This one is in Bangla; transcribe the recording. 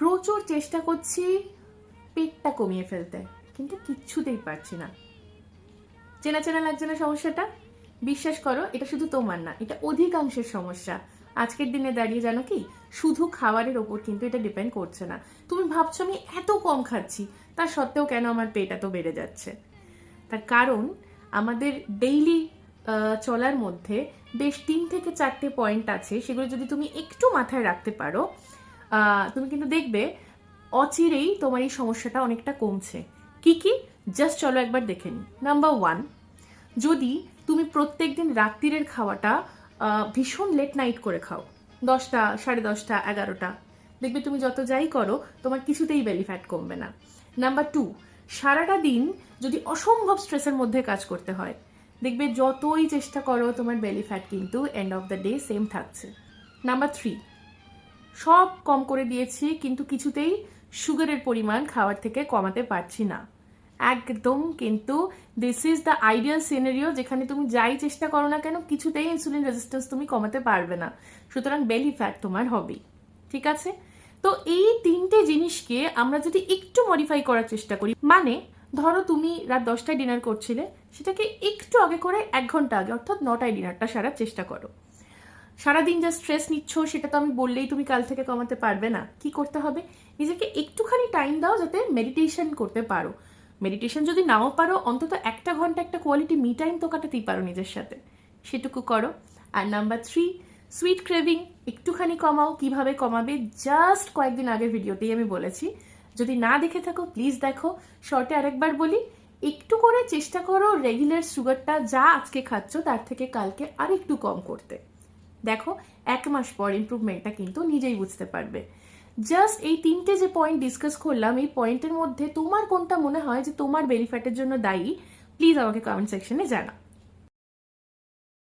প্রচুর চেষ্টা করছি পেটটা কমিয়ে ফেলতে, কিন্তু কিচ্ছুতেই পারছি না। চেনা চেনা লাগছে না সমস্যাটা? বিশ্বাস করো, এটা শুধু তোমার না, এটা অধিকাংশের সমস্যা। আজকের দিনে দাঁড়িয়ে জানো কি, শুধু খাবারের ওপর কিন্তু এটা ডিপেন্ড করছে না। তুমি ভাবছো আমি এত কম খাচ্ছি, তার সত্ত্বেও কেন আমার পেট এত বেড়ে যাচ্ছে? তার কারণ আমাদের ডেইলি চলার মধ্যে বেশ 3 থেকে 4টে পয়েন্ট আছে, সেগুলো যদি তুমি একটু মাথায় রাখতে পারো, তুমি কিন্তু দেখবে অচিরেই তোমার এই সমস্যাটা অনেকটা কমছে। কি কি? জাস্ট চলো একবার দেখে নিই। নাম্বার 1, যদি তুমি প্রত্যেকদিন রাত্রিরের খাওয়াটা ভীষণ লেট নাইট করে খাও, 10টা, 10:30, 11টা, দেখবে তুমি যত যাই করো তোমার কিছুতেই বেলি ফ্যাট কমবে না। নাম্বার 2, সারাটা দিন যদি অসম্ভব স্ট্রেসের মধ্যে কাজ করতে হয়, দেখবে যতই চেষ্টা করো তোমার বেলি ফ্যাট কিন্তু end of the day same থাকছে। নাম্বার 3, সব কম করে দিয়েছি কিন্তু কিছুতেই সুগারের পরিমাণ খাওয়ার থেকে কমাতে পারছি না। একদম কিন্তু this is the ideal scenario, যেখানে তুমি যাই চেষ্টা করো না কেন কিছুতেই ইনসুলিন রেজিস্ট্যান্স তুমি কমাতে পারবে না, সুতরাং বেলি ফ্যাট তোমার হবেই। ঠিক আছে? তো এই 3টে জিনিসকে আমরা যদি একটু মডিফাই করার চেষ্টা করি, মানে ধরো তুমি রাত 10টায় ডিনার করছিলে, সেটাকে একটু আগে করে 1 ঘন্টা আগে অর্থাৎ 9টায় ডিনারটা সারার চেষ্টা করো। সারাদিন যা স্ট্রেস নিচ্ছ সেটা তো আমি বললেই তুমি কাল থেকে কমাতে পারবে না। কি করতে হবে? নিজেকে একটুখানি টাইম দাও যাতে মেডিটেশন করতে পারো। মেডিটেশন যদি নাও পারো, অন্তত 1 ঘন্টা একটা কোয়ালিটি মি টাইম তো কাটাতেই পারো নিজের সাথে, সেটুকু করো। আর নাম্বার 3, সুইট ক্রেভিং একটুখানি কমাও। কিভাবে কমাবে জাস্ট কয়েকদিন আগের ভিডিওতেই আমি বলেছি, যদি না দেখে থাকো প্লিজ দেখো। শর্টে আরেকবার বলি, একটু করে চেষ্টা করো রেগুলার সুগারটা যা আজকে খাচ্ছ তার থেকে কালকে আরেকটু কম করতে। দেখো 1 মাস পর ইমপ্রুভমেন্টটা কিন্তু নিজেই বুঝতে পারবে। জাস্ট এই 3টে যে পয়েন্ট ডিসকাস করলাম, এই পয়েন্টের মধ্যে তোমার কোনটা মনে হয় যে তোমার বেলি ফ্যাটের জন্য দায়ী, প্লিজ আমাকে কমেন্ট সেকশনে জানাও।